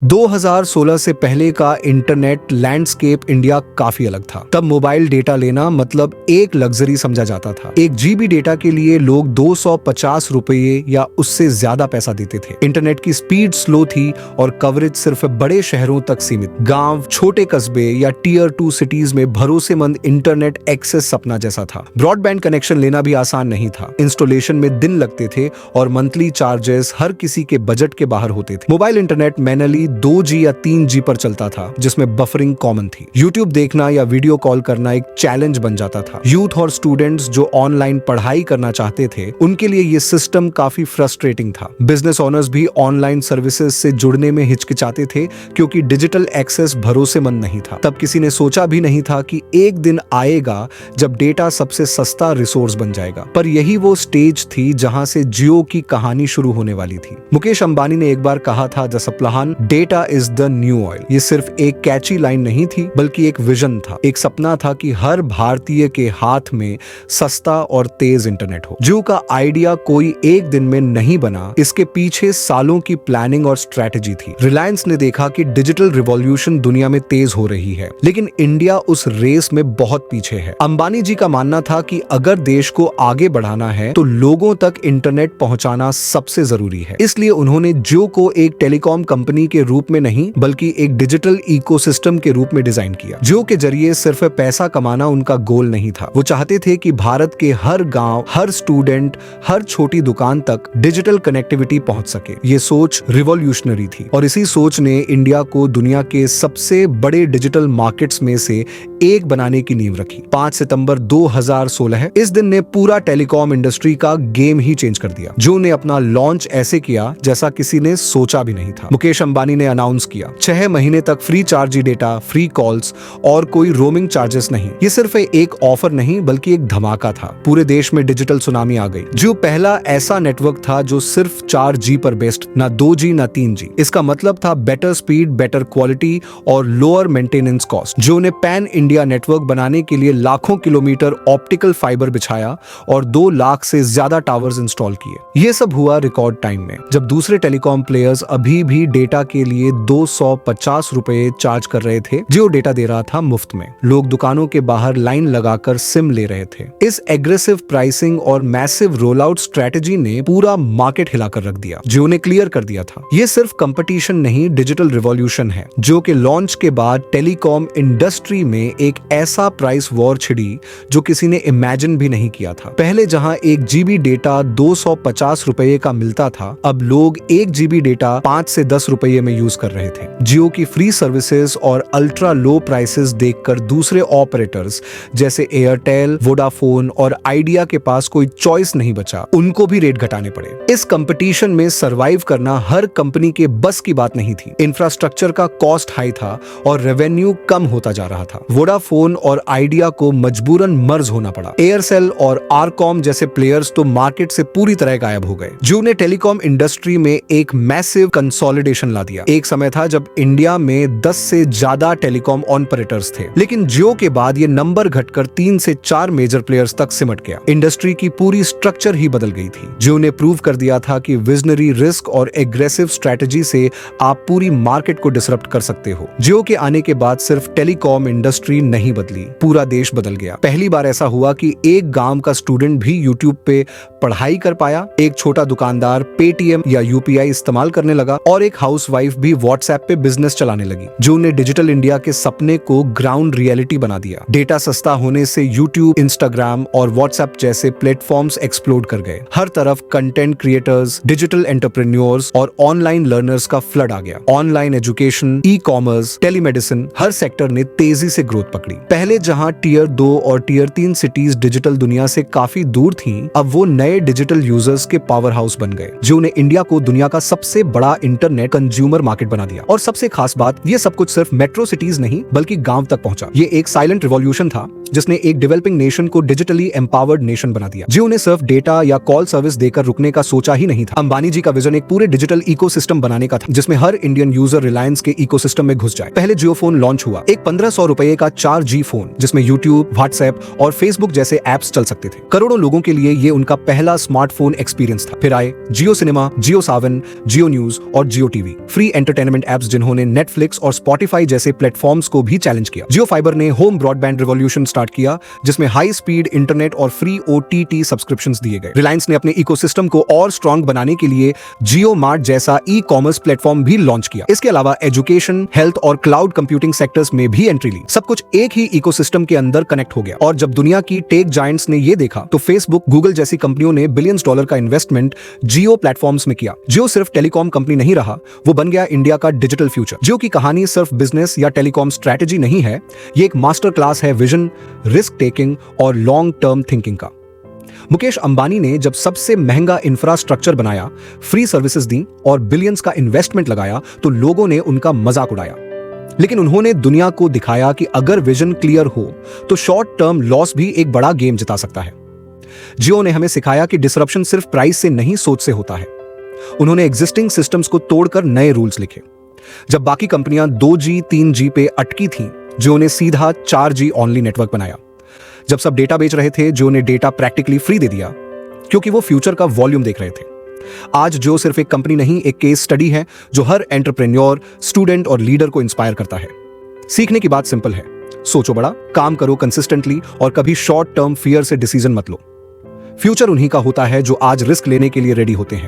2016 से पहले का इंटरनेट लैंडस्केप इंडिया काफी अलग था। तब मोबाइल डेटा लेना मतलब एक लग्जरी समझा जाता था। 1 GB डेटा के लिए लोग 250 रुपये या उससे ज्यादा पैसा देते थे। इंटरनेट की स्पीड स्लो थी और कवरेज सिर्फ बड़े शहरों तक सीमित। गांव, छोटे कस्बे या टियर 2 सिटीज में भरोसेमंद इंटरनेट एक्सेस सपना जैसा था। ब्रॉडबैंड कनेक्शन लेना भी आसान नहीं था। इंस्टॉलेशन में दिन लगते थे और मंथली चार्जेस हर किसी के बजट के बाहर होते थे। मोबाइल इंटरनेट मैनुअली 2G या 3G पर चलता था, जिसमें बफरिंग कॉमन थी। यूट्यूब देखना या वीडियो कॉल करना एक चैलेंज बन जाता था। यूथ और स्टूडेंट्स जो ऑनलाइन पढ़ाई करना चाहते थे, उनके लिए ये सिस्टम काफी फ्रस्ट्रेटिंग था। बिजनेस ओनर्स भी ऑनलाइन सर्विसेज से जुड़ने में हिचकिचाते थे क्योंकि डिजिटल एक्सेस भरोसेमंद नहीं था। तब किसी ने सोचा भी नहीं था कि एक दिन आएगा जब डेटा सबसे सस्ता रिसोर्स बन जाएगा। पर यही वो स्टेज थी जहां से जियो की कहानी शुरू होने वाली थी। मुकेश अंबानी ने एक बार कहा था, द सप्लाहान data is the new oil. ये सिर्फ एक कैची लाइन नहीं थी, बल्कि एक विजन था, एक सपना था कि हर भारतीय के हाथ में सस्ता और तेज इंटरनेट हो। जियो का आइडिया कोई एक दिन में नहीं बना, इसके पीछे सालों की प्लानिंग और स्ट्रेटेजी थी। रिलायंस ने देखा कि डिजिटल रिवॉल्यूशन दुनिया में तेज हो रही है, लेकिन इंडिया उस रेस में बहुत पीछे है। अंबानी जी का मानना था कि अगर देश को आगे बढ़ाना है तो लोगों तक इंटरनेट पहुंचाना सबसे जरूरी है। इसलिए उन्होंने जियो को एक टेलीकॉम कंपनी के रूप में नहीं, बल्कि एक डिजिटल इकोसिस्टम के रूप में डिजाइन किया। जियो के जरिए सिर्फ पैसा कमाना उनका गोल नहीं था। वो चाहते थे कि भारत के हर गांव, हर स्टूडेंट, हर छोटी दुकान तक डिजिटल कनेक्टिविटी पहुंच सके। ये सोच रिवॉल्यूशनरी थी और इसी सोच ने इंडिया को दुनिया के सबसे बड़े डिजिटल मार्केट्स में से एक बनाने की नींव रखी। 5 सितंबर 2016 इस दिन ने पूरा टेलीकॉम इंडस्ट्री का गेम ही चेंज कर दिया। जियो ने अपना लॉन्च ऐसे किया जैसा किसी ने सोचा भी नहीं था। मुकेश अंबानी ने अनाउंस किया 6 महीने तक free 4G data, free calls और कोई रोमिंग चार्जेस नहीं। ये सिर्फ एक ऑफर नहीं, बल्कि एक धमाका था। पूरे देश में डिजिटल सुनामी आ गई। जियो पहला ऐसा नेटवर्क था जो सिर्फ 4G पर बेस्ड, ना 2G ना 3G। इसका मतलब था बेटर स्पीड, बेटर क्वालिटी और लोअर मेंटेनेंस कॉस्ट। जियो ने पैन इंडिया नेटवर्क बनाने के लिए लाखों किलोमीटर ऑप्टिकल फाइबर बिछाया और 2 लाख से ज्यादा टावर्स इंस्टॉल किए। ये सब हुआ रिकॉर्ड टाइम में, जब दूसरे टेलीकॉम प्लेयर्स अभी भी डेटा के लिए 250 रुपए चार्ज कर रहे थे। जियो डेटा दे रहा था मुफ्त में। लोग दुकानों के बाहर लाइन लगाकर सिम ले रहे थे। इस एग्रेसिव प्राइसिंग और मैसिव रोल आउट स्ट्रेटेजी ने पूरा मार्केट हिलाकर रख दिया। जियो ने क्लियर कर दिया था, ये सिर्फ कंपटीशन नहीं, डिजिटल रिवॉल्यूशन है। जियो के लॉन्च के बाद टेलीकॉम इंडस्ट्री में एक ऐसा प्राइस वॉर छिड़ी जो किसी ने इमेजिन भी नहीं किया था। पहले जहां 1 GB डेटा 250 रुपए का मिलता था, अब लोग 1 GB डेटा 5 से 10 रुपये में यूज कर रहे थे। जियो की फ्री सर्विसेज और अल्ट्रा लो प्राइसेस देखकर दूसरे ऑपरेटर्स जैसे एयरटेल, वोडाफोन और आइडिया के पास कोई चॉइस नहीं बचा। उनको भी रेट घटाने पड़े। इस कंपटीशन में सरवाइव करना हर कंपनी के बस की बात नहीं थी। इंफ्रास्ट्रक्चर का कॉस्ट हाई था और रेवेन्यू कम होता जा रहा था। वोडाफोन और आइडिया को मजबूरन मर्ज होना पड़ा। एयरसेल और आरकॉम जैसे प्लेयर्स तो मार्केट से पूरी तरह गायब हो गए। जियो ने टेलीकॉम इंडस्ट्री में एक मैसिव कंसोलिडेशन ला दिया। एक समय था जब इंडिया में 10 से ज्यादा टेलीकॉम ऑपरेटर्स थे, लेकिन जियो के बाद ये नंबर घटकर 3 से 4 मेजर प्लेयर्स तक सिमट गया। इंडस्ट्री की पूरी स्ट्रक्चर ही बदल गई थी। जियो ने प्रूव कर दिया था कि विजनरी रिस्क और एग्रेसिव स्ट्रेटेजी से आप पूरी मार्केट को डिसरप्ट कर सकते हो। जियो के आने के बाद सिर्फ टेलीकॉम इंडस्ट्री नहीं बदली, पूरा देश बदल गया। पहली बार ऐसा हुआ कि एक गांव का स्टूडेंट भी यूट्यूब पे पढ़ाई कर पाया, एक छोटा दुकानदार पेटीएम या UPI इस्तेमाल करने लगा और एक हाउसवाइफ भी व्हाट्सएप पे बिजनेस चलाने लगी। जियो ने डिजिटल इंडिया के सपने को ग्राउंड रियलिटी बना दिया। डेटा सस्ता होने से यूट्यूब, इंस्टाग्राम और व्हाट्सएप जैसे प्लेटफॉर्म्स एक्सप्लोड कर गए। हर तरफ कंटेंट क्रिएटर्स, डिजिटल एंटरप्रेन्योर्स और ऑनलाइन लर्नर्स का फ्लड आ गया। ऑनलाइन एजुकेशन, ई-कॉमर्स, टेलीमेडिसिन, हर सेक्टर ने तेजी से ग्रोथ पकड़ी। पहले जहां टियर 2 और टियर 3 सिटीज डिजिटल दुनिया से काफी दूर थीं, अब वो नए डिजिटल यूजर्स के पावर हाउस बन गए। जियो ने इंडिया को दुनिया का सबसे बड़ा इंटरनेट कंज्यूमर मार्केट बना दिया। और सबसे खास बात, ये सब कुछ सिर्फ मेट्रो सिटीज नहीं, बल्कि गांव तक पहुंचा। ये एक साइलेंट रिवॉल्यूशन था जिसने एक डेवलपिंग नेशन को डिजिटली एम्पावर्ड नेशन बना दिया। जियो ने सिर्फ डेटा या कॉल सर्विस देकर रुकने का सोचा ही नहीं था। अंबानी जी का विजन एक पूरे डिजिटल इकोसिस्टम बनाने का था, जिसमें हर इंडियन यूजर रिलायंस के इकोसिस्टम में घुस जाए। पहले जियो फोन लॉन्च हुआ, एक 1500 रुपए का 4G फोन, जिसमें यूट्यूब, व्हाट्सएप और फेसबुक जैसे एप्स चल सकते थे। करोड़ों लोगों के लिए ये उनका पहला स्मार्टफोन एक्सपीरियंस था। फिर आए जियो सिनेमा, जियो सावन, जियो न्यूज और Jio TV. Free free entertainment apps जिन्होंने नेटफ्लिक्स और स्पॉटिफाई जैसे प्लेटफॉर्म्स को भी चैलेंज किया। जियो फाइबर ने होम ब्रॉडबैंड रिवॉल्यूशन स्टार्ट किया, जिसमें हाई स्पीड इंटरनेट और फ्री OTT सब्सक्रिप्शंस दिए गए। रिलायंस ने अपने इकोसिस्टम को और स्ट्रांग बनाने के लिए जियो मार्ट जैसा ई-कॉमर्स प्लेटफॉर्म भी लॉन्च किया। इसके अलावा एजुकेशन, हेल्थ और क्लाउड कंप्यूटिंग सेक्टर्स में भी एंट्री ली। सब कुछ एक ही इकोसिस्टम के अंदर कनेक्ट हो गया। और जब दुनिया की टेक जायंट्स ने यह देखा तो फेसबुक, गूगल जैसी कंपनियों ने बिलियंस डॉलर का इन्वेस्टमेंट जियो प्लेटफॉर्म्स में किया। जियो सिर्फ टेलीकॉम कंपनी नहीं रहा, वो बन गया इंडिया का डिजिटल फ्यूचर। जियो की कहानी सिर्फ बिजनेस या टेलीकॉम स्ट्रैटेजी नहीं है, ये एक मास्टर क्लास है विजन, रिस्क टेकिंग और लॉन्ग टर्म थिंकिंग का। मुकेश अंबानी ने जब सबसे महंगा इंफ्रास्ट्रक्चर बनाया, फ्री सर्विसेज दी और बिलियंस का इन्वेस्टमेंट लगाया तो लोगों ने उनका मजाक उड़ाया। लेकिन उन्होंने दुनिया को दिखाया कि अगर विजन क्लियर हो तो शॉर्ट टर्म लॉस भी एक बड़ा गेम जिता सकता है। जियो ने हमें सिखाया कि डिसरप्शन सिर्फ प्राइस से नहीं, सोच से होता है। उन्होंने एग्जिस्टिंग सिस्टम्स को तोड़कर नए रूल्स लिखे। जब बाकी कंपनियां 2G 3G पे अटकी थीं, जियो ने सीधा 4G ऑनली नेटवर्क बनाया। जब सब डेटा बेच रहे थे, जियो ने डेटा प्रैक्टिकली फ्री दे दिया, क्योंकि वो फ्यूचर का वॉल्यूम देख रहे थे। आज जियो सिर्फ एक कंपनी नहीं, एक केस स्टडी है जो हर एंटरप्रेन्योर, स्टूडेंट और लीडर को इंस्पायर करता है। सीखने की बात सिंपल है, सोचो बड़ा, काम करो कंसिस्टेंटली और कभी शॉर्ट टर्म फियर से डिसीजन मत लो। फ्यूचर उन्हीं का होता है जो आज रिस्क लेने के लिए रेडी होते हैं।